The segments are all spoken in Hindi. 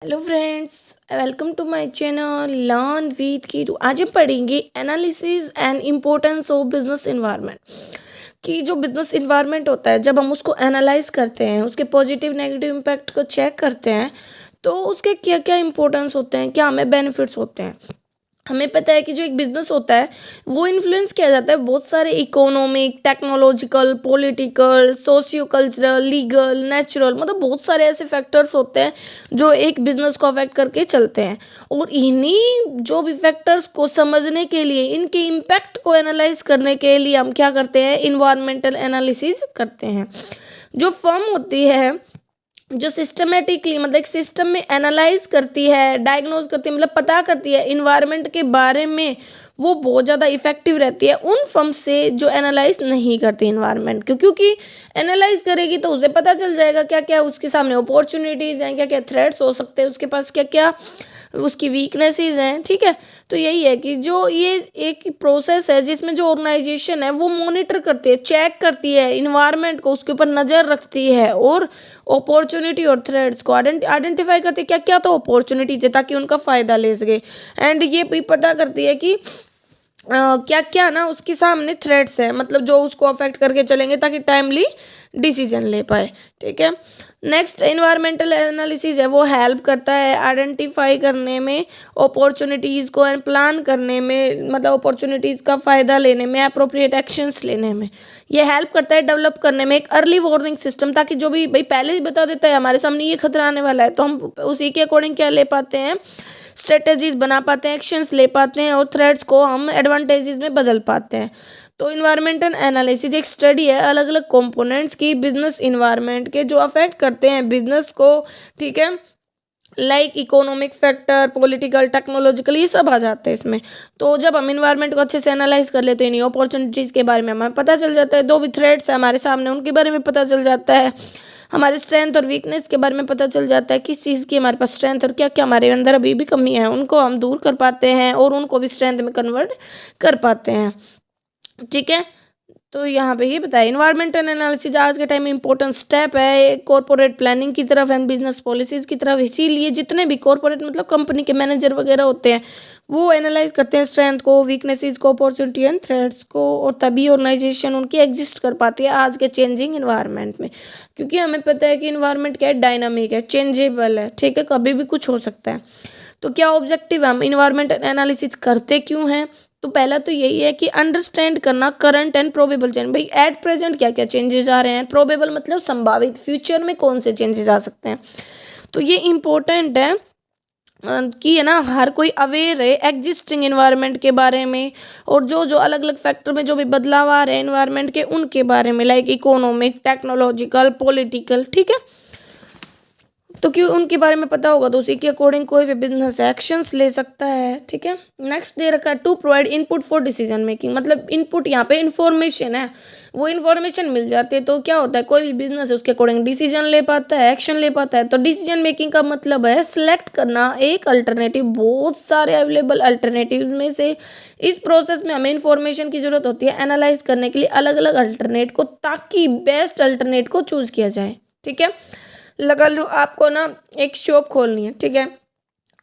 Hello friends, welcome to my channel learn with Keeru. आज हम पढ़ेंगे analysis and importance of business environment. कि जो बिजनेस इन्वायरमेंट होता है, जब हम उसको एनालाइज करते हैं, उसके पॉजिटिव नेगेटिव इम्पैक्ट को चेक करते हैं, तो उसके क्या क्या इंपॉर्टेंस होते हैं, क्या हमें बेनिफिट्स होते हैं। हमें पता है कि जो एक बिजनेस होता है वो इन्फ्लुएंस किया जाता है बहुत सारे economic, technological, political, socio cultural, legal, natural, मतलब बहुत सारे ऐसे फैक्टर्स होते हैं जो एक बिजनेस को अफेक्ट करके चलते हैं। और इन्हीं जो भी फैक्टर्स को समझने के लिए, इनके इम्पैक्ट को एनालाइज करने के लिए हम क्या करते हैं, इन्वायरमेंटल एनालिसिस करते हैं। जो फर्म होती है, जो सिस्टमेटिकली मतलब एक सिस्टम में एनालाइज करती है, डायग्नोज करती है, मतलब पता करती है इन्वायरमेंट के बारे में, वो बहुत ज़्यादा इफेक्टिव रहती है उन फर्म से जो एनालाइज नहीं करती इन्वायरमेंट को। क्योंकि एनालाइज करेगी तो उसे पता चल जाएगा क्या क्या उसके सामने अपॉर्चुनिटीज़ हैं, क्या क्या थ्रेट्स हो सकते हैं, उसके पास क्या क्या उसकी वीकनेसेस हैं। ठीक है, तो यही है कि जो ये एक प्रोसेस है जिसमें जो ऑर्गेनाइजेशन है वो मॉनिटर करती है, चेक करती है इन्वायरमेंट को, उसके ऊपर नज़र रखती है और अपॉर्चुनिटी और थ्रेड्स को आइडेंटिफाई करती है क्या क्या तो अपॉर्चुनिटीज है, ताकि उनका फ़ायदा ले सके। एंड ये भी पता करती है कि क्या क्या ना उसके सामने थ्रेट्स है, मतलब जो उसको अफेक्ट करके चलेंगे, ताकि टाइमली डिसीजन ले पाए। ठीक है, नेक्स्ट इन्वायरमेंटल एनालिसिस है, वो हेल्प करता है आइडेंटिफाई करने में अपॉर्चुनिटीज़ को एंड प्लान करने में, मतलब अपॉर्चुनिटीज़ का फ़ायदा लेने में, अप्रोप्रिएट एक्शंस लेने में। ये हेल्प करता है डेवलप करने में एक अर्ली वार्निंग सिस्टम, ताकि जो भी भाई पहले ही बता देता है हमारे सामने ये खतरा आने वाला है, तो हम उसी के अकॉर्डिंग क्या ले पाते हैं, स्ट्रेटेजीज बना पाते हैं, एक्शंस ले पाते हैं और थ्रेड्स को हम एडवांटेजेस में बदल पाते हैं। तो इन्वायरमेंटल एनालिसिस एक स्टडी है अलग अलग कंपोनेंट्स की बिजनेस इन्वायरमेंट के, जो अफेक्ट करते हैं बिजनेस को। ठीक है, like economic factor, political, technological, ये सब आ जाते हैं इसमें। तो जब हम इन्वायरमेंट को अच्छे से एनालाइज कर लेते हैं, इन्हीं अपॉर्चुनिटीज़ के बारे में हमें पता चल जाता है, दो भी थ्रेड्स है हमारे सामने उनके बारे में पता चल जाता है, हमारे स्ट्रेंथ और वीकनेस के बारे में पता चल जाता है, किस चीज़ की हमारे पास स्ट्रेंथ और क्या क्या हमारे अंदर अभी भी कमी है, उनको हम दूर कर पाते हैं और उनको भी स्ट्रेंथ में कन्वर्ट कर पाते हैं। ठीक है, तो यहाँ पे ये बताया इन्वायरमेंटल एनालिसिस आज के टाइम में इंपॉर्टेंट स्टेप है कॉर्पोरेट प्लानिंग की तरफ एंड बिजनेस पॉलिसीज की तरफ। इसीलिए जितने भी कॉर्पोरेट मतलब कंपनी के मैनेजर वगैरह होते हैं, वो एनालाइज करते हैं स्ट्रेंथ को, वीकनेसेस को, अपॉर्चुनिटी एंड थ्रेट्स को, और तभी ऑर्गेनाइजेशन उनकी एग्जिस्ट कर पाती है आज के चेंजिंग इन्वायरमेंट में। क्योंकि हमें पता है कि इन्वायरमेंट क्या है, डायनामिक है, चेंजेबल है। ठीक है, कभी भी कुछ हो सकता है। तो क्या ऑब्जेक्टिव हम इन्वायरमेंटल एनालिसिस करते क्यों हैं, तो पहला तो यही है कि अंडरस्टैंड करना करंट एंड प्रोबेबल चेंज, भाई एट प्रेजेंट क्या क्या चेंजेस आ रहे हैं, प्रोबेबल मतलब संभावित फ्यूचर में कौन से चेंजेस आ सकते हैं। तो ये इम्पोर्टेंट है कि है ना, हर कोई अवेयर है एग्जिस्टिंग इन्वायरमेंट के बारे में, और जो जो अलग अलग फैक्टर में जो भी बदलाव आ रहे हैं इन्वायरमेंट के, उनके बारे में, लाइक इकोनॉमिक, टेक्नोलॉजिकल, पॉलिटिकल। ठीक है, तो क्यों उनके बारे में पता होगा तो उसी के अकॉर्डिंग कोई भी बिजनेस एक्शंस ले सकता है। ठीक है, नेक्स्ट दे रखा है to provide input for decision making, मतलब इनपुट यहाँ पे इन्फॉर्मेशन है, वो इन्फॉर्मेशन मिल जाती है तो क्या होता है, कोई भी बिजनेस है उसके अकॉर्डिंग डिसीजन ले पाता है, एक्शन ले पाता है। तो डिसीजन मेकिंग का मतलब है सिलेक्ट करना एक अल्टरनेटिव, बहुत सारे अवेलेबल अल्टरनेटिव में से। इस प्रोसेस में हमें इन्फॉर्मेशन की जरूरत होती है एनालाइज करने के लिए अलग अलग अल्टरनेट को, ताकि बेस्ट अल्टरनेट को चूज किया जाए। ठीक है, लगा लो आपको ना एक शॉप खोलनी है। ठीक है,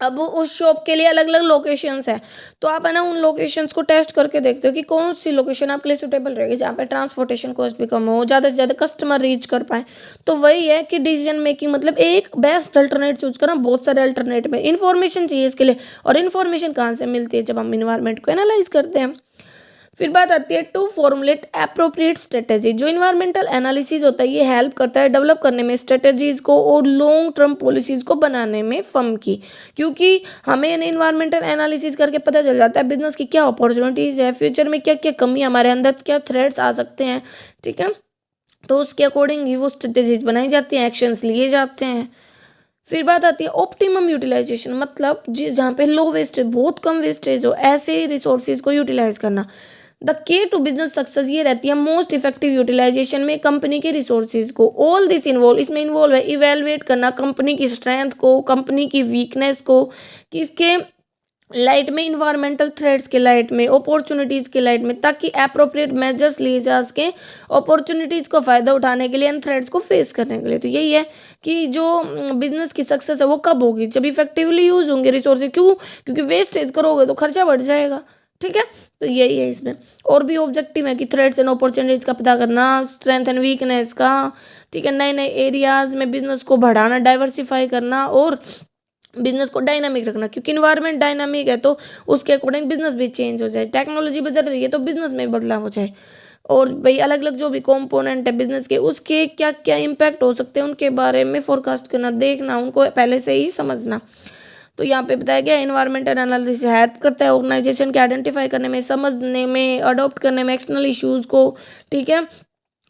अब उस शॉप के लिए अलग अलग लोकेशंस है, तो आप है ना उन लोकेशंस को टेस्ट करके देखते हो कि कौन सी लोकेशन आपके लिए सूटेबल रहेगी, जहाँ पे ट्रांसपोर्टेशन कॉस्ट भी कम हो, ज़्यादा से ज़्यादा कस्टमर रीच कर पाए। तो वही है कि डिसीजन मेकिंग मतलब एक बेस्ट अल्टरनेट चूज करना, बहुत सारे अल्टरनेट में इन्फॉर्मेशन चाहिए इसके लिए। और इन्फॉर्मेशन कहाँ से मिलती है, जब हम इन्वायरमेंट को एनालाइज करते हैं। फिर बात आती है टू फॉर्मुलेट अप्रोप्रिएट स्ट्रेटेजी। जो इन्वायरमेंटल एनालिसिस होता है ये हेल्प करता है डेवलप करने में स्ट्रेटेजीज को और लॉन्ग टर्म पॉलिसीज को बनाने में फर्म की। क्योंकि हमें इन्वायरमेंटल एनालिसिस करके पता चल जाता है बिजनेस की क्या अपॉर्चुनिटीज़ है, फ्यूचर में क्या क्या कमी, हमारे अंदर क्या थ्रेट्स आ सकते हैं। ठीक है, तो उसके अकॉर्डिंग ही वो स्ट्रेटेजीज बनाई जाती हैं, एक्शंस लिए जाते हैं। फिर बात आती है ऑप्टिमम यूटिलाइजेशन, मतलब जिस जहाँ पे लो वेस्टेज, बहुत कम वेस्टेज हो, ऐसे रिसोर्सेज को यूटिलाइज करना। The key to business success ये रहती है मोस्ट इफेक्टिव यूटिलाइजेशन में कंपनी के रिसोर्सेज को। ऑल दिस इन्वॉल्व, इसमें इन्वॉल्व है इवेलुएट करना कंपनी की स्ट्रेंथ को, कंपनी की वीकनेस को, किसके लाइट में, इन्वायरमेंटल थ्रेट्स के लाइट में, अपॉर्चुनिटीज़ के लाइट में, ताकि अप्रोप्रिएट मेजर्स लिए जा सकें अपॉर्चुनिटीज़ को फ़ायदा उठाने के लिए एंड थ्रेट्स को फेस करने के लिए। तो यही है कि जो बिजनेस की सक्सेस है वो कब होगी, जब इफेक्टिवली यूज़ होंगे रिसोर्सेज। क्यों? क्योंकि वेस्टेज करोगे तो खर्चा बढ़ जाएगा। ठीक है, तो यही है इसमें। और भी ऑब्जेक्टिव है कि थ्रेट्स एंड अपॉर्चुनिटीज़ का पता करना, स्ट्रेंथ एंड वीकनेस का, ठीक है, नए नए एरियाज़ में बिजनेस को बढ़ाना, डाइवर्सिफाई करना और बिजनेस को डायनामिक रखना। क्योंकि इन्वायरमेंट डायनामिक है तो उसके अकॉर्डिंग बिजनेस भी चेंज हो जाए, टेक्नोलॉजी बदल रही है तो बिजनेस में बदलाव हो जाए। और भाई अलग अलग जो भी कंपोनेंट है बिजनेस के, उसके क्या क्या इम्पैक्ट हो सकते हैं उनके बारे में फोरकास्ट करना, देखना, उनको पहले से ही समझना। तो यहाँ पे बताया गया इन्वायरमेंटल एनालिसिस हेल्प करता है ऑर्गेनाइजेशन के आइडेंटिफाई करने में, समझने में, अडॉप्ट करने में एक्सटर्नल इश्यूज़ को। ठीक है,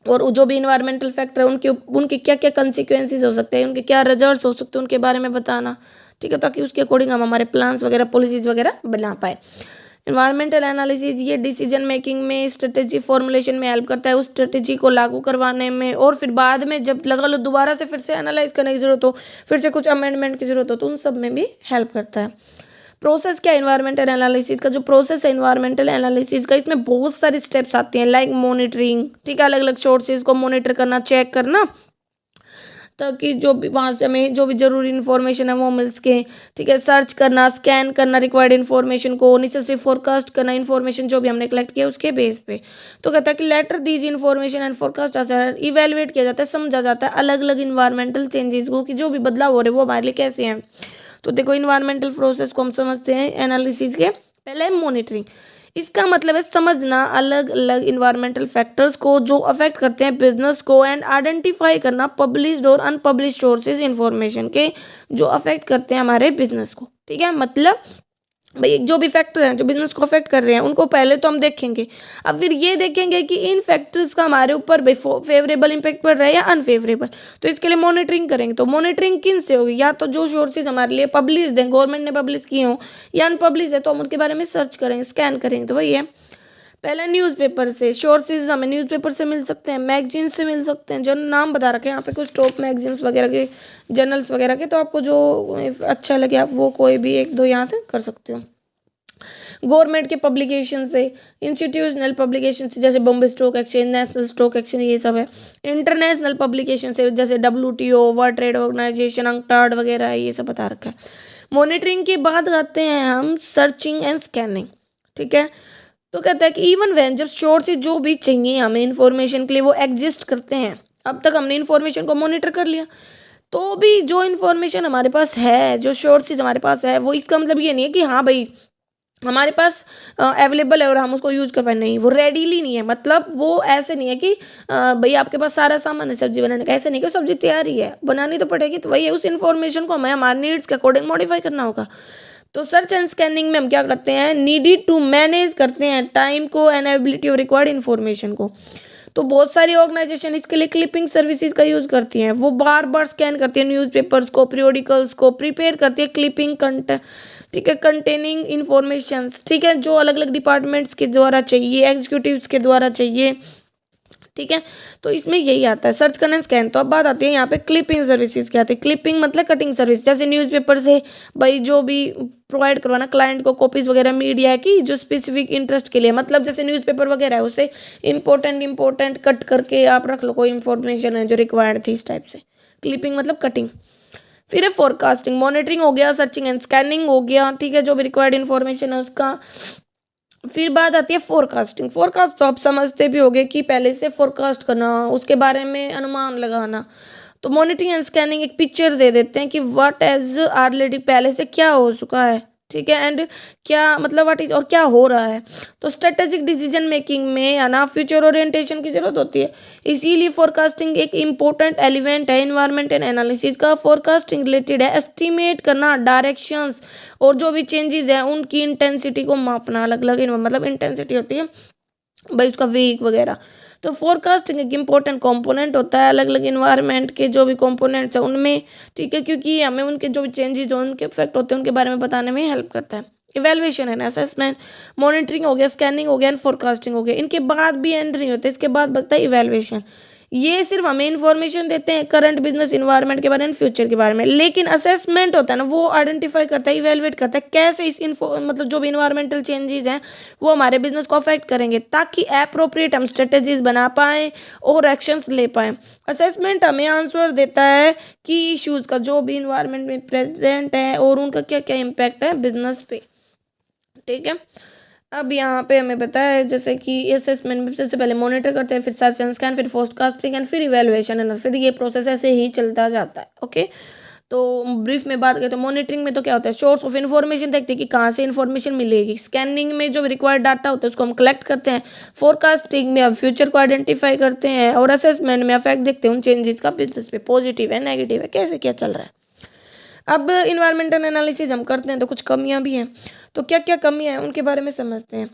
और जो भी इन्वायरमेंटल फैक्टर है उनके उनके क्या क्या कंसिक्वेंसेज हो सकते हैं, उनके क्या रिजल्ट्स हो सकते हैं, उनके बारे में बताना। ठीक है, ताकि उसके अकॉर्डिंग हम हमारे प्लान्स वगैरह, पॉलिसीज वगैरह बना पाए। इन्वायरमेंटल एनालिसिस ये डिसीजन मेकिंग में, स्ट्रेटेजी फॉर्मुलेशन में हेल्प करता है, उस स्ट्रेटेजी को लागू करवाने में, और फिर बाद में जब लगा लो दोबारा से फिर से एनालाइज करने की जरूरत हो, फिर से कुछ अमेंडमेंट की जरूरत हो, तो उन सब में भी हेल्प करता है। प्रोसेस क्या है इन्वायरमेंटल एनालिसिस का? जो प्रोसेस है इन्वायरमेंटल एनालिसिस का, इसमें बहुत सारी स्टेप्स आती हैं, लाइक मॉनिटरिंग। ठीक है, अलग अलग सोर्सेज को मॉनिटर करना, चेक करना, ताकि जो भी वहाँ से हमें जो भी जरूरी इन्फॉर्मेशन है वो मिल सके। ठीक है, सर्च करना, स्कैन करना रिक्वायर्ड इन्फॉर्मेशन को, नेसेसरी फोरकास्ट करना इन्फॉर्मेशन जो भी हमने कलेक्ट किया उसके बेस पे। तो कहता है कि later these information and forecast evaluate किया जाता है, समझा जाता है अलग अलग इन्वायरमेंटल चेंजेस को, कि जो भी बदलाव हो रहे हैं वो हमारे लिए कैसे हैं। तो देखो इन्वायरमेंटल प्रोसेस को हम समझते हैं एनालिसिस के पहले मॉनिटरिंग। इसका मतलब है समझना अलग अलग इन्वायरमेंटल फैक्टर्स को जो अफेक्ट करते हैं बिजनेस को, एंड आइडेंटिफाई करना पब्लिश्ड और अनपब्लिश्ड सोर्सेज इन्फॉर्मेशन के जो अफेक्ट करते हैं हमारे बिजनेस को। ठीक है, मतलब भाई जो भी फैक्टर हैं जो बिजनेस को अफेक्ट कर रहे हैं उनको पहले तो हम देखेंगे, अब फिर ये देखेंगे कि इन फैक्टर्स का हमारे ऊपर भाई फेवरेबल इम्पैक्ट पड़ रहा है या अनफेवरेबल। तो इसके लिए मॉनिटरिंग करेंगे। तो मॉनिटरिंग किन से होगी? या तो जो सोर्सेज हमारे लिए पब्लिश्ड हैं, गवर्नमेंट ने पब्लिश किए हों, या अनपब्लिश है तो हम उनके बारे में सर्च करेंगे, स्कैन करेंगे। तो वही है, पहले न्यूज़पेपर से सोर्सेज हमें न्यूज़पेपर से मिल सकते हैं, मैगजीन से मिल सकते हैं, जो नाम बता रखे हैं यहाँ पे कुछ टॉप मैगजीन्स वगैरह के, जर्नल्स वगैरह के। तो आपको जो अच्छा लगे आप वो कोई भी एक दो यहाँ से कर सकते हो। गवर्नमेंट के पब्लिकेशन से, इंस्टीट्यूशनल पब्लिकेशन से जैसे Bombay stock exchange, national stock exchange, ये सब है। इंटरनेशनल पब्लिकेशन से जैसे WTO, world trade organisation, UNCTAD वगैरह, ये सब बता रखा है। मॉनिटरिंग के बाद आते हैं हम सर्चिंग एंड स्कैनिंग। ठीक है, तो कहता है कि इवन वैन जब सोर्स से जो भी चाहिए हमें इन्फॉर्मेशन के लिए वो एग्जिस्ट करते हैं, अब तक हमने इन्फॉर्मेशन को मॉनिटर कर लिया, तो भी जो इन्फॉर्मेशन हमारे पास है, जो सोर्सेज हमारे पास है, वो इसका मतलब ये नहीं है कि हाँ भाई हमारे पास अवेलेबल है और हम उसको यूज कर पाए, नहीं, वो रेडीली नहीं है। मतलब वो ऐसे नहीं है कि भाई आपके पास सारा सामान है सब्जी बनाने का, ऐसे नहीं कि सब्जी तैयार ही है, बनानी तो पड़ेगी। तो वही है, उस इन्फॉर्मेशन को हमें हमारे नीड्स के अकॉर्डिंग मॉडिफाई करना होगा। तो सर्च एंड स्कैनिंग में हम क्या करते हैं, नीडेड टू मैनेज करते हैं टाइम को and ability of required information को। तो बहुत सारी ऑर्गेनाइजेशन इसके लिए क्लिपिंग सर्विसेज का यूज़ करती हैं, वो बार बार स्कैन करती है न्यूज़पेपर्स को, पीरियोडिकल्स को, प्रिपेयर करती है क्लिपिंग कंटेंट। ठीक है, कंटेनिंग इन्फॉर्मेशंस। ठीक है, जो अलग अलग डिपार्टमेंट्स के द्वारा चाहिए, एग्जीक्यूटिव्स के द्वारा चाहिए। ठीक है, तो इसमें यही आता है सर्च करना, स्कैन। तो अब बात आती है यहाँ पे क्लिपिंग सर्विसेज क्या आती है। क्लिपिंग मतलब कटिंग सर्विस, जैसे न्यूज़पेपर से भाई जो भी प्रोवाइड करवाना क्लाइंट को कॉपीज वगैरह मीडिया की जो स्पेसिफिक इंटरेस्ट के लिए, मतलब जैसे न्यूज़पेपर वगैरह है उसे इंपॉर्टेंट कट करके आप रख लो, कोई इंफॉर्मेशन है जो रिक्वायर्ड थी, इस टाइप से। क्लिपिंग मतलब कटिंग। फिर है फोरकास्टिंग, मॉनिटरिंग हो गया, सर्चिंग एंड स्कैनिंग हो गया। ठीक है, जो भी रिक्वायर्ड इन्फॉर्मेशन है उसका। फिर बात आती है फोरकास्टिंग। फोरकास्ट तो आप समझते भी होंगे कि पहले से फोरकास्ट करना, उसके बारे में अनुमान लगाना। तो मॉनिटरिंग एंड स्कैनिंग एक पिक्चर दे देते हैं कि व्हाट एज ऑलरेडी पहले से क्या हो चुका है। ठीक है, एंड क्या मतलब व्हाट इज और क्या हो रहा है। तो स्ट्रेटेजिक डिसीजन मेकिंग में है ना फ्यूचर ओरिएंटेशन की जरूरत होती है, इसीलिए फोरकास्टिंग एक इम्पोर्टेंट एलिमेंट है इन्वायरमेंटल एनालिसिस का। फोरकास्टिंग रिलेटेड है एस्टिमेट करना डायरेक्शंस और जो भी चेंजेस हैं उनकी इंटेंसिटी को मापना। अलग अलग मतलब इंटेंसिटी होती है भाई उसका वीक वगैरह। तो फोरकास्टिंग एक इम्पोर्टेंट कंपोनेंट होता है अलग अलग इन्वायरमेंट के जो भी कंपोनेंट्स हैं उनमें। ठीक है, क्योंकि हमें उनके जो भी चेंजेस जो उनके इफेक्ट होते हैं उनके बारे में बताने में हेल्प करता है। इवेल्युएशन है ना, असेसमेंट, मॉनिटरिंग हो गया, स्कैनिंग हो गया एंड फोरकास्टिंग हो गया। इनके बाद भी एंड नहीं होते, इसके बाद बचता है इवेल्युएशन। ये सिर्फ हमें इन्फॉर्मेशन देते हैं करंट बिजनेस इन्वायरमेंट के बारे में, फ्यूचर के बारे में। लेकिन असेसमेंट होता है ना, वो आइडेंटिफाई करता है, इवेलुएट करता है कैसे इस इन्फो मतलब जो भी इन्वायरमेंटल चेंजेस हैं वो हमारे बिजनेस को अफेक्ट करेंगे, ताकि अप्रोप्रिएट हम स्ट्रेटेजीज बना पाएँ और एक्शंस ले पाएँ। असेसमेंट हमें आंसर देता है कि इश्यूज़ का जो भी इन्वायरमेंट में प्रेजेंट है और उनका क्या क्या इम्पैक्ट है बिजनेस पे। ठीक है, अब यहाँ पे हमें पता है जैसे कि असेसमेंट में सबसे पहले मॉनिटर करते हैं, फिर सर्च एंड स्कैन, फिर फोरकास्टिंग एंड फिर इवैल्यूएशन है ना, फिर ये प्रोसेस ऐसे ही चलता जाता है। ओके, तो ब्रीफ में बात करते हैं मॉनिटरिंग में, तो क्या होता है सोर्स ऑफ इन्फॉर्मेशन देखते हैं कि कहाँ से इन्फॉर्मेशन मिलेगी। स्कैनिंग में जो रिक्वायर्ड डाटा होता है उसको हम कलेक्ट करते हैं। फोरकास्टिंग में हम फ्यूचर को आइडेंटिफाई करते हैं और असेसमेंट में इफेक्ट देखते हैं उन चेंजेस का बिजनेस पे, पॉजिटिव है नेगेटिव है, कैसे क्या चल रहा है। अब इन्वायरमेंटल एनालिसिस हम करते हैं तो कुछ कमियां भी हैं, तो क्या क्या कमियां हैं उनके बारे में समझते हैं।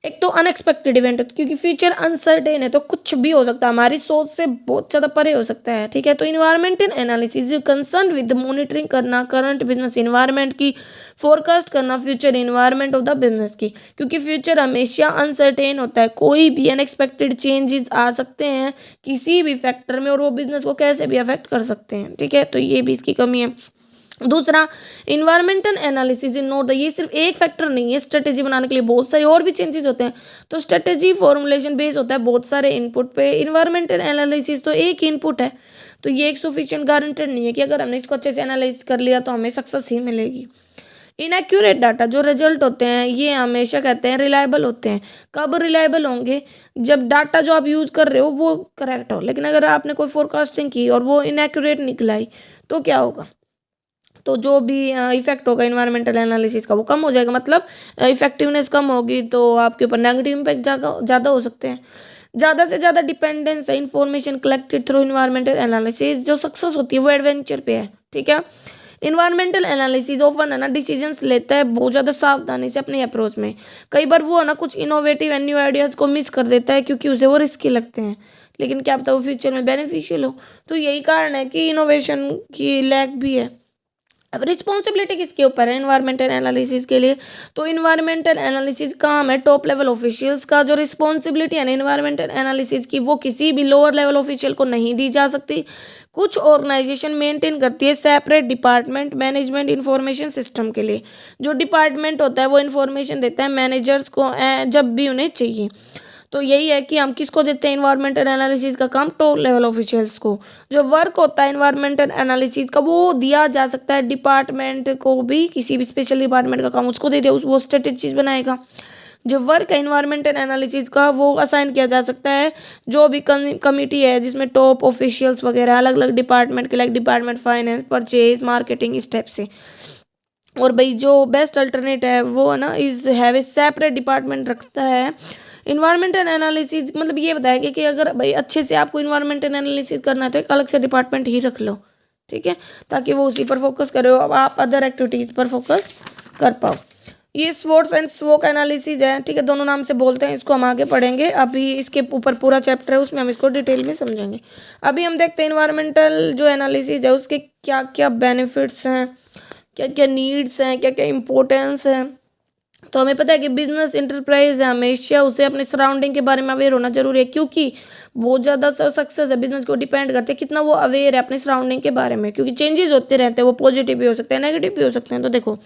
एक तो अनएक्सपेक्टेड इवेंट, क्योंकि फ्यूचर अनसर्टेन है तो कुछ भी हो सकता है, हमारी सोच से बहुत ज़्यादा परे हो सकता है। ठीक है, तो environmental analysis concern with monitoring करना करंट बिजनेस इन्वायरमेंट की, फोरकास्ट करना future environment of the business की, क्योंकि फ्यूचर हमेशा अनसर्टेन होता है, कोई भी अनएक्सपेक्टेड चेंजेस आ सकते हैं किसी भी फैक्टर में और वो बिजनेस को कैसे भी अफेक्ट कर सकते हैं। ठीक है, तो ये भी इसकी कमी है। दूसरा, इन्वायरमेंटल एनालिसिस इन नोट, ये सिर्फ एक फैक्टर नहीं है, स्ट्रेटेजी बनाने के लिए बहुत सारे और भी चेंजेस होते हैं। तो स्ट्रेटेजी फॉर्मुलेशन बेस होता है बहुत सारे इनपुट पे, इन्वायरमेंटल एनालिसिस तो एक इनपुट है। तो ये एक सफिशिएंट गारंटेड नहीं है कि अगर हमने इसको अच्छे से एनालाइज कर लिया तो हमें सक्सेस ही मिलेगी। इनएक्यूरेट डाटा, जो रिजल्ट होते हैं ये हमेशा कहते हैं रिलायबल होते हैं। कब रिलायबल होंगे? जब डाटा जो आप यूज़ कर रहे हो वो करेक्ट हो। लेकिन अगर आपने कोई फोरकास्टिंग की और वो इनएक्यूरेट निकलाई तो क्या होगा? तो जो भी इफेक्ट होगा इन्वायरमेंटल एनालिसिस का वो कम हो जाएगा, मतलब इफेक्टिवनेस कम होगी, तो आपके ऊपर नेगेटिव इम्पैक्ट ज़्यादा हो सकते हैं। ज़्यादा से ज़्यादा डिपेंडेंस है information collected through environmental analysis, जो सक्सेस होती है वो एडवेंचर पे है। ठीक है, इन्वायरमेंटल एनालिसिस ऑफन है ना डिसीजंस लेता है बहुत ज़्यादा सावधानी से अपने अप्रोच में। कई बार वो है ना कुछ इनोवेटिव एंड न्यू आइडियाज़ को मिस कर देता है क्योंकि उसे वो रिस्की लगते हैं, लेकिन क्या पता वो फ्यूचर में बेनिफिशियल हो। तो यही कारण है कि इनोवेशन की लैक भी है। अब रिस्पॉन्सिबिलिटी किसके ऊपर है इन्वायरमेंटल एनालिसिस के लिए? तो इन्वायरमेंटल एनालिसिस काम है टॉप लेवल ऑफिशियल्स का। जो रिस्पॉन्सिबिलिटी है इन्वायरमेंटल एनालिसिस की वो किसी भी लोअर लेवल ऑफिशियल को नहीं दी जा सकती। कुछ ऑर्गेनाइजेशन मेंटेन करती है separate department management information system के लिए। जो डिपार्टमेंट होता है वो इन्फॉर्मेशन देता है मैनेजर्स को जब भी उन्हें चाहिए। तो यही है कि हम किसको देते हैं इन्वायरमेंटल एनालिसिस का काम? टॉप लेवल ऑफिशियल्स को। जो वर्क होता है इन्वायरमेंटल एनालिसिस का वो दिया जा सकता है डिपार्टमेंट को भी, किसी भी स्पेशल डिपार्टमेंट का काम उसको दे दिया, वो स्ट्रेटेजीज बनाएगा। जो वर्क है इन्वायरमेंटल एनालिसिस का वो असाइन किया जा सकता है जो भी कमिटी है जिसमें टॉप ऑफिशियल्स वगैरह अलग अलग डिपार्टमेंट के, like department finance, purchase, marketing, इस टाइप से। और भाई जो बेस्ट अल्टरनेट है वो है ना is have a separate department रखता है इन्वायरमेंटल एनालिसिस। मतलब ये बताया कि अगर भाई अच्छे से आपको इन्वायरमेंटल एनालिसिस करना है तो एक अलग से डिपार्टमेंट ही रख लो। ठीक है, ताकि वो उसी पर फोकस करे, अब आप अदर एक्टिविटीज़ पर फोकस कर पाओ। ये स्वॉट्स एंड स्वोक एनालिसिस है। ठीक है, दोनों नाम से बोलते हैं, इसको हम आगे पढ़ेंगे। अभी इसके ऊपर पूरा चैप्टर है उसमें हम इसको डिटेल में समझेंगे। अभी हम देखते हैं इन्वायरमेंटल जो एनालिसिस है उसके क्या क्या बेनिफिट्स हैं, क्या क्या नीड्स हैं, क्या क्या इम्पोर्टेंस है। तो हमें पता है कि बिजनेस इंटरप्राइज है, हमेशा उसे अपने सराउंडिंग के बारे में अवेयर होना जरूरी है, क्योंकि बहुत ज़्यादा सक्सेस है बिजनेस को डिपेंड करते हैं कितना वो अवेयर है अपने सराउंडिंग के बारे में, क्योंकि चेंजेस होते रहते हैं, वो पॉजिटिव भी हो सकते हैं नेगेटिव भी हो सकते हैं। तो देखो,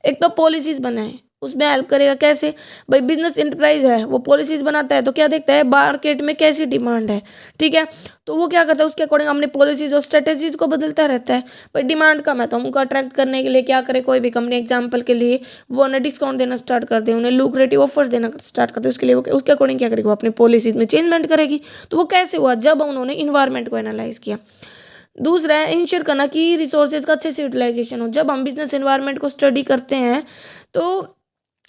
एक तो पॉलिसीज़ बनाए, उसमें हेल्प करेगा कैसे? भाई बिजनेस इंटरप्राइज है वो पॉलिसीज़ बनाता है तो क्या देखता है मार्केट में कैसी डिमांड है। ठीक है, तो वो क्या करता है उसके अकॉर्डिंग अपनी पॉलिसीज और स्ट्रेटेजीज को बदलता रहता है। भाई डिमांड कम है तो उनको अट्रैक्ट करने के लिए क्या करे कोई भी कंपनी, एग्जाम्पल के लिए वो उन्हें डिस्काउंट देना स्टार्ट कर दे, उन्हें लुक्रेटिव ऑफर्स देना स्टार्ट कर दे, उसके लिए वो उसके अकॉर्डिंग क्या करेगी, वो अपनी पॉलिसीज में चेंजमेंट करेगी। तो वो कैसे हुआ? जब उन्होंने इन्वायरमेंट को एनालाइज किया। दूसरा है इंश्योर करना कि रिसोर्सेज का अच्छे से यूटिलाइजेशन हो। जब हम बिजनेस एनवायरनमेंट को स्टडी करते हैं तो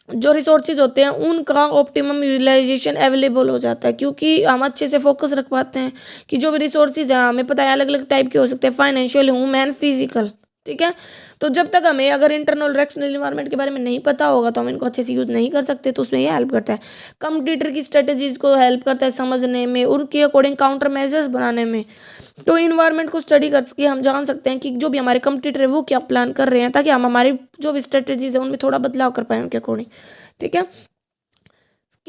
जो रिसोर्सेज होते हैं उनका ऑप्टिमम यूटिलाइजेशन अवेलेबल हो जाता है, क्योंकि हम अच्छे से फोकस रख पाते हैं कि जो भी रिसोर्सेज हैं हमें पता है अलग अलग टाइप के हो सकते हैं, फाइनेंशियल, ह्यूमन, फिजिकल। ठीक है, तो जब तक हमें अगर इंटरनल और एक्सटर्नल इन्वायरमेंट के बारे में नहीं पता होगा तो हम इनको अच्छे से यूज़ नहीं कर सकते। तो उसमें ये हेल्प करता है, कंपटीटर की स्ट्रेटेजीज को हेल्प करता है समझने में, उनके अकॉर्डिंग काउंटर मेजर्स बनाने में। तो इन्वायरमेंट को स्टडी करके हम जान सकते हैं कि जो भी हमारे कंपटीटर है वो क्या प्लान कर रहे हैं, ताकि हम हमारी जो भी स्ट्रेटेजीज है उनमें थोड़ा बदलाव कर पाएँ उनके अकॉर्डिंग। ठीक है,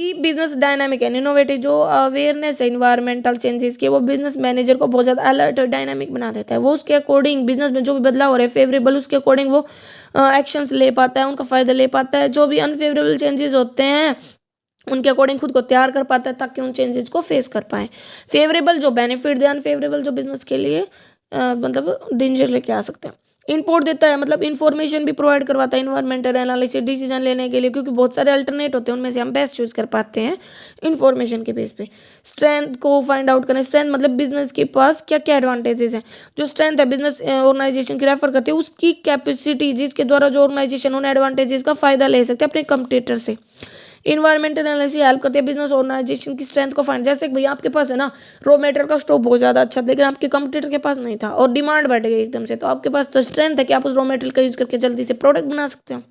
कि बिजनेस डायनामिक एंड इनोवेटिव, जो अवेयरनेस है इन्वायरमेंटल चेंजेस की, वो बिजनेस मैनेजर को बहुत ज़्यादा अलर्ट और डायनामिक बना देता है। वो उसके अकॉर्डिंग बिजनेस में जो भी बदलाव हो रहे हैं फेवरेबल, उसके अकॉर्डिंग वो एक्शंस ले पाता है, उनका फ़ायदा ले पाता है। जो भी अनफेवरेबल चेंजेस होते हैं उनके अकॉर्डिंग खुद को तैयार कर पाता है ताकि उन चेंजेस को फेस कर पाए। फेवरेबल जो बेनिफिट दे, अनफेवरेबल जो बिजनेस के लिए मतलब डेंजर लेके आ सकते हैं। इनपुट देता है मतलब इन्फॉर्मेशन भी प्रोवाइड करवाता है इन्वायरमेंटल एनालिसिस डिसीजन लेने के लिए, क्योंकि बहुत सारे अल्टरनेट होते हैं, उनमें से हम बेस्ट चूज कर पाते हैं इन्फॉर्मेशन के बेस पे। स्ट्रेंथ को फाइंड आउट करें। स्ट्रेंथ मतलब बिजनेस के पास क्या क्या एडवांटेजेस हैं। जो स्ट्रेंथ है बिजनेस ऑर्गेनाइजेशन की रेफर करती है उसकी कैपेसिटी, जिसके द्वारा जो ऑर्गेनाइजेशन उन एडवांटेजेस का फायदा ले सकते हैं अपने कंपटीटर से। इन्वायरमेंटल एनालिसिस हेल्प करती है बिजनेस ऑर्गेनाइजेशन की स्ट्रेंथ को फाइंड। जैसे कि भैया आपके पास है ना रॉ मटेरियल का स्टॉक बहुत ज़्यादा अच्छा था, लेकिन आपके कंपटीटर के पास नहीं था और डिमांड बढ़ गई एकदम से, तो आपके पास तो स्ट्रेंथ है कि आप उस रॉ मटेरियल का यूज़ करके जल्दी से प्रोडक्ट बना सकते हो।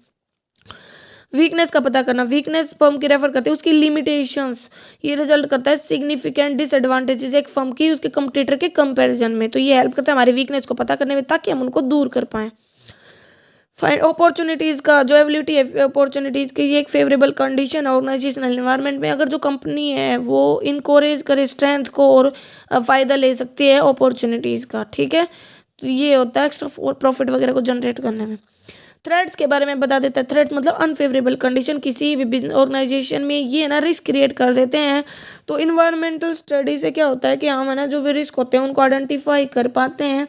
वीकनेस का पता करना। वीकनेस फर्म की रेफर करते हैं उसकी लिमिटेशंस, ये रिजल्ट करता है सिग्निफिकेंट डिसएडवांटेजेस एक फर्म की उसके कंपटीटर के कंपैरिजन में। तो ये हेल्प करता है हमारी वीकनेस को पता करने में ताकि हम उनको दूर कर पाएँ। फाइंड अपॉर्चुनिटीज़ का जो एबिलिटी है अपॉर्चुनिटीज़ की, ये एक फेवरेबल कंडीशन है ऑर्गेनाइजेशनल इन्वायरमेंट में। अगर जो कंपनी है वो इनकोरेज करे स्ट्रेंथ को और फ़ायदा ले सकती है अपॉर्चुनिटीज़ का, ठीक है। तो ये होता है एक्स्ट्रा प्रॉफिट वगैरह को जनरेट करने में। थ्रेट्स के बारे में बता देता है। थ्रेट्स मतलब अनफेवरेबल कंडीशन किसी भी बिजनेस ऑर्गेनाइजेशन में, ये ना रिस्क क्रिएट कर देते हैं। तो इन्वायरमेंटल स्टडी से क्या होता है कि हम है ना जो भी रिस्क होते हैं उनको आइडेंटिफाई कर पाते हैं।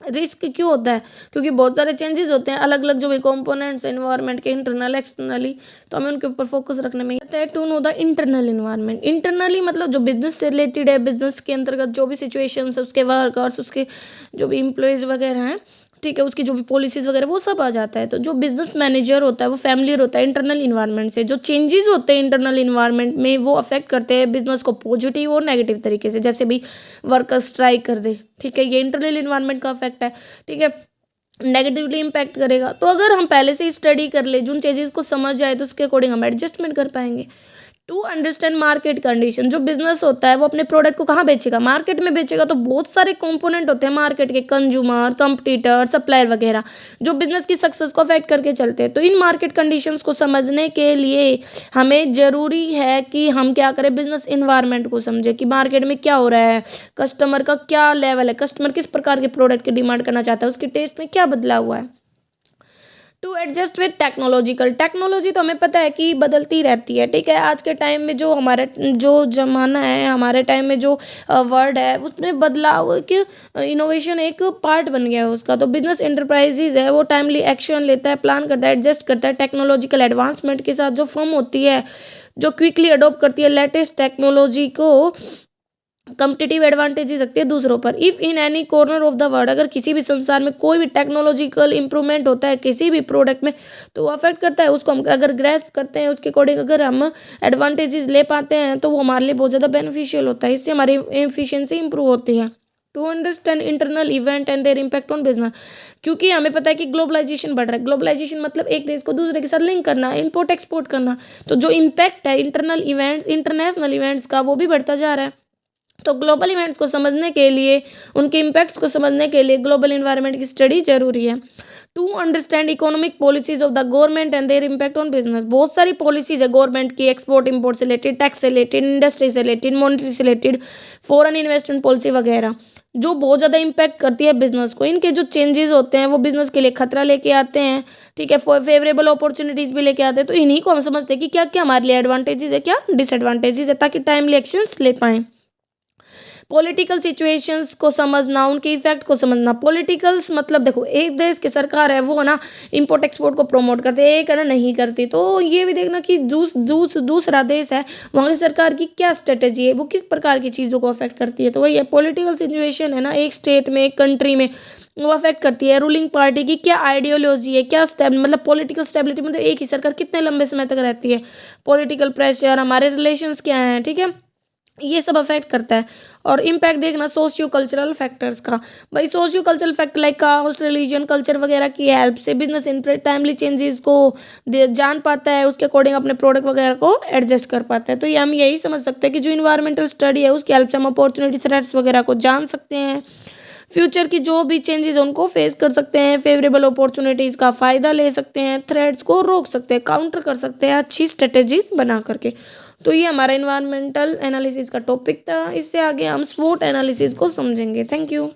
रिस्क क्यों होता है, क्योंकि बहुत सारे चेंजेस होते हैं अलग अलग जो भी कंपोनेंट्स एनवायरनमेंट के इंटरनल एक्सटर्नली, तो हमें उनके ऊपर फोकस रखने में आता है। To know the internal environment. Internally मतलब जो बिजनेस से रिलेटेड है, बिजनेस के अंतर्गत जो भी सिचुएशंस है, उसके वर्कर्स, उसके जो भी एम्प्लॉयज़ वगैरह हैं, ठीक है, उसकी जो भी पॉलिसीज़ वगैरह वो सब आ जाता है। तो जो बिजनेस मैनेजर होता है वो फैमिलियर होता है इंटरनल इन्वायरमेंट से। जो चेंजेस होते हैं इंटरनल इन्वायरमेंट में वो अफेक्ट करते हैं बिजनेस को पॉजिटिव और नेगेटिव तरीके से। जैसे भी वर्कर स्ट्राइक कर दे, ठीक है, ये इंटरनल इन्वायरमेंट का अफेक्ट है, ठीक है, नेगेटिवली इम्पैक्ट करेगा। तो अगर हम पहले से ही स्टडी कर ले, जिन चीज़ें को समझ जाए, तो उसके अकॉर्डिंग हम एडजस्टमेंट कर पाएंगे। To understand market condition. जो बिजनेस होता है वो अपने प्रोडक्ट को कहाँ बेचेगा, मार्केट में बेचेगा। तो बहुत सारे कंपोनेंट होते हैं मार्केट के, कंज्यूमर, कंपटीटर, सप्लायर वगैरह, जो बिजनेस की सक्सेस को अफेक्ट करके चलते हैं। तो इन मार्केट कंडीशंस को समझने के लिए हमें ज़रूरी है कि हम क्या करें, बिजनेस इन्वायरमेंट को समझें कि मार्केट में क्या हो रहा है, कस्टमर का क्या लेवल है, कस्टमर किस प्रकार के प्रोडक्ट की डिमांड करना चाहता है, उसके टेस्ट में क्या बदलाव हुआ है। To adjust with technological. Technology तो हमें पता है कि बदलती रहती है, ठीक है। आज के टाइम में जो हमारा जो ज़माना है, हमारे टाइम में जो वर्ड है, उसमें बदलाव कि इनोवेशन एक पार्ट बन गया है उसका। तो बिजनेस एंटरप्राइजेज है वो टाइमली एक्शन लेता है, प्लान करता है, एडजस्ट करता है। टेक्नोलॉजिकल एडवांसमेंट के साथ जो फर्म होती है जो क्विकली अडॉप्ट करती है लेटेस्ट टेक्नोलॉजी को, कम्पिटिटिव एडवांटेजेस रखती है दूसरों पर। If in any corner of the world, अगर किसी भी संसार में कोई भी टेक्नोलॉजिकल इंप्रूवमेंट होता है किसी भी प्रोडक्ट में, तो वो अफेक्ट करता है उसको। हम अगर ग्रेस्प करते हैं उसके अकॉर्डिंग, अगर हम एडवांटेजेस ले पाते हैं, तो वो हमारे लिए बहुत ज़्यादा बेनिफिशियल होता है। इससे हमारी एफिशिएंसी इंप्रूव होती है। To understand internal event and their impact on business. क्योंकि हमें पता है कि ग्लोबलाइजेशन बढ़ रहा है। ग्लोबलाइजेशन मतलब एक देश को दूसरे के साथ लिंक करना, इंपोर्ट एक्सपोर्ट करना। तो जो इम्पैक्ट है इंटरनल इवेंट्स, इंटरनेशनल इवेंट्स का, वो भी बढ़ता जा रहा है। तो ग्लोबल इवेंट्स को समझने के लिए, उनके इम्पैक्ट्स को समझने के लिए ग्लोबल इन्वायरमेंट की स्टडी जरूरी है। To understand economic policies of the government and their impact on business. बहुत सारी पॉलिसीज है गवर्नमेंट की, एक्सपोर्ट इम्पोर्ट से रिलेटेड, टैक्स से रिलेटेड, इंडस्ट्री से रिलेटेड, मॉनिटरी से रिलेटेड, फॉरेन इन्वेस्टमेंट पॉलिसी वगैरह, जो बहुत ज़्यादा इम्पैक्ट करती है बिजनेस को। इनके जो चेंजेस होते हैं वो बिजनेस के लिए खतरा लेके आते हैं, ठीक है, फेवरेबल अपॉर्चुनिटीज़ भी लेके आते हैं। तो इन्हीं को हम समझते हैं कि क्या क्या हमारे लिए एडवांटेजेस है, क्या डिसएडवांटेजेस है, ताकि टाइमली एक्शंस ले पाएँ। पॉलिटिकल सिचुएशंस को समझना, उनके इफेक्ट को समझना। पॉलिटिकल्स मतलब देखो, एक देश की सरकार है वो ना इंपोर्ट एक्सपोर्ट को प्रमोट करते हैं, एक है ना नहीं करती। तो ये भी देखना कि दूसरा देश है, वहाँ की सरकार की क्या स्ट्रेटेजी है, वो किस प्रकार की चीज़ों को अफेक्ट करती है। तो वही है, पॉलिटिकल सिचुएशन है ना, एक स्टेट में, एक कंट्री में, वो अफेक्ट करती है। रूलिंग पार्टी की क्या आइडियोलॉजी है, क्या स्टेब मतलब पॉलिटिकल स्टेबिलिटी, मतलब एक ही सरकार कितने लंबे समय तक रहती है। पॉलिटिकल प्रेशर, हमारे रिलेशंस क्या हैं, ठीक है, ये सब अफेक्ट करता है। और इम्पैक्ट देखना सोशियो कल्चरल फैक्टर्स का। भाई socio cultural factor like caste, religion, culture वगैरह की हेल्प से बिजनेस टाइमली चेंजेस को जान पाता है, उसके अकॉर्डिंग अपने प्रोडक्ट वगैरह को एडजस्ट कर पाता है। तो ये हम यही समझ सकते हैं कि जो इन्वायरमेंटल स्टडी है उसकी हेल्प से हम अपॉर्चुनिटी, थ्रेट्स वगैरह को जान सकते हैं। फ्यूचर की जो भी चेंजेस उनको फेस कर सकते हैं, फेवरेबल अपॉर्चुनिटीज़ का फ़ायदा ले सकते हैं, थ्रेट्स को रोक सकते हैं, काउंटर कर सकते हैं अच्छी स्ट्रेटेजीज बना करके। तो ये हमारा इन्वायरमेंटल एनालिसिस का टॉपिक था। इससे आगे हम SWOT एनालिसिस को समझेंगे। Thank you.